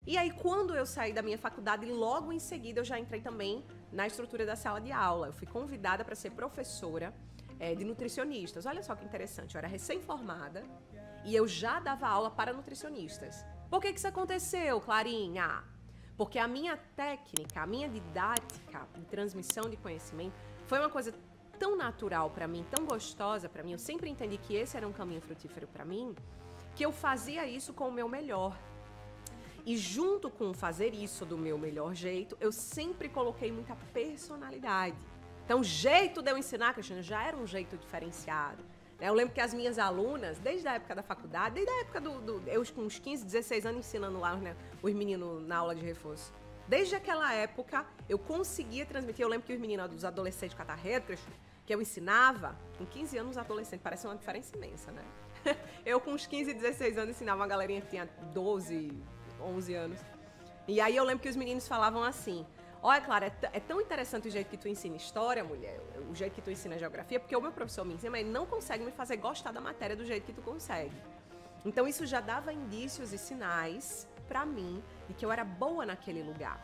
E aí, quando eu saí da minha faculdade, logo em seguida eu já entrei também na estrutura da sala de aula. Eu fui convidada para ser professora de nutricionistas. Olha só que interessante, eu era recém-formada e eu já dava aula para nutricionistas. Por que isso aconteceu, Clarinha? Porque a minha técnica, a minha didática de transmissão de conhecimento foi uma coisa tão natural para mim, tão gostosa para mim. Eu sempre entendi que esse era um caminho frutífero para mim, que eu fazia isso com o meu melhor. E junto com fazer isso do meu melhor jeito, eu sempre coloquei muita personalidade. Então, o jeito de eu ensinar, Cristina, já era um jeito diferenciado. Eu lembro que as minhas alunas, desde a época da faculdade, desde a época eu com uns 15, 16 anos ensinando lá, né, os meninos na aula de reforço. Desde aquela época, eu conseguia transmitir. Eu lembro que os meninos, os adolescentes catarretas, que eu ensinava, com 15 anos, os adolescentes, parece uma diferença imensa, né? Eu com uns 15, 16 anos ensinava uma galerinha que tinha 12, 11 anos. E aí eu lembro que os meninos falavam assim: olha, Clara, é tão interessante o jeito que tu ensina história, mulher, o jeito que tu ensina geografia, porque o meu professor me ensina, mas ele não consegue me fazer gostar da matéria do jeito que tu consegue. Então isso já dava indícios e sinais pra mim de que eu era boa naquele lugar.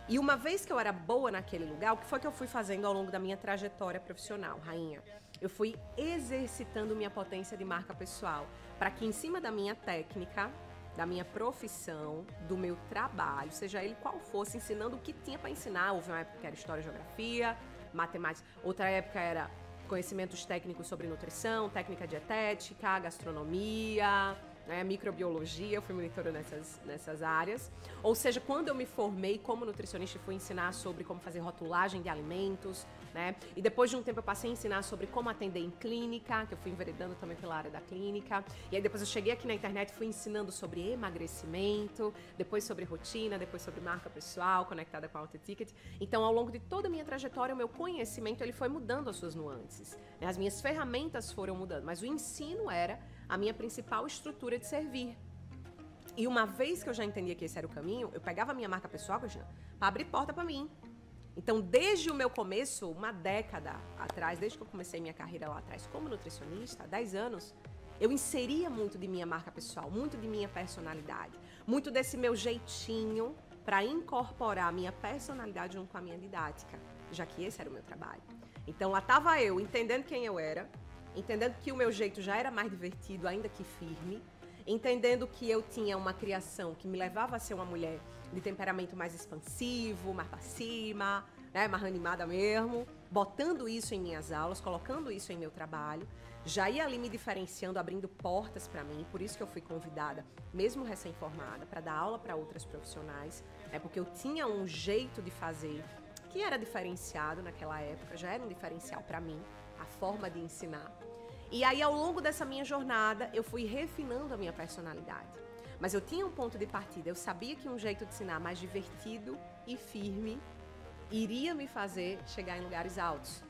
E uma vez que eu era boa naquele lugar, o que foi que eu fui fazendo ao longo da minha trajetória profissional, rainha? Eu fui exercitando minha potência de marca pessoal, para que em cima da minha técnica, da minha profissão, do meu trabalho, seja ele qual fosse, ensinando o que tinha para ensinar. Houve uma época que era história, geografia, matemática, outra época era conhecimentos técnicos sobre nutrição, técnica dietética, gastronomia, né, microbiologia. Eu fui monitora nessas áreas. Ou seja, quando eu me formei como nutricionista, fui ensinar sobre como fazer rotulagem de alimentos, né? E depois de um tempo eu passei a ensinar sobre como atender em clínica, que eu fui enveredando também pela área da clínica. E aí depois eu cheguei aqui na internet e fui ensinando sobre emagrecimento, depois sobre rotina, depois sobre marca pessoal, conectada com a Alta Ticket. Então, ao longo de toda a minha trajetória, o meu conhecimento ele foi mudando as suas nuances, né? As minhas ferramentas foram mudando, mas o ensino era a minha principal estrutura de servir. E uma vez que eu já entendia que esse era o caminho, eu pegava a minha marca pessoal, Cristina, para abrir porta para mim. Então, desde o meu começo, uma década atrás, desde que eu comecei minha carreira lá atrás como nutricionista, há 10 anos, eu inseria muito de minha marca pessoal, muito de minha personalidade, muito desse meu jeitinho para incorporar a minha personalidade junto com a minha didática, já que esse era o meu trabalho. Então, lá estava eu, entendendo quem eu era, entendendo que o meu jeito já era mais divertido, ainda que firme, entendendo que eu tinha uma criação que me levava a ser uma mulher de temperamento mais expansivo, mais pra cima, né, mais animada mesmo, botando isso em minhas aulas, colocando isso em meu trabalho, já ia ali me diferenciando, abrindo portas para mim. Por isso que eu fui convidada, mesmo recém-formada, para dar aula para outras profissionais, né, porque eu tinha um jeito de fazer que era diferenciado naquela época, já era um diferencial para mim, a forma de ensinar. E aí, ao longo dessa minha jornada, eu fui refinando a minha personalidade. Mas eu tinha um ponto de partida, eu sabia que um jeito de ensinar mais divertido e firme iria me fazer chegar em lugares altos.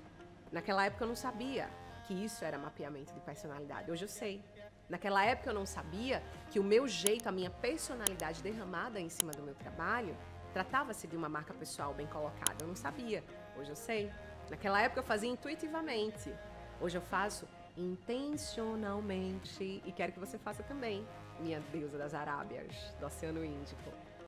Naquela época eu não sabia que isso era mapeamento de personalidade, hoje eu sei. Naquela época eu não sabia que o meu jeito, a minha personalidade derramada em cima do meu trabalho, tratava-se de uma marca pessoal bem colocada, eu não sabia, hoje eu sei. Naquela época eu fazia intuitivamente, hoje eu faço intencionalmente e quero que você faça também, minha deusa das Arábias, do Oceano Índico.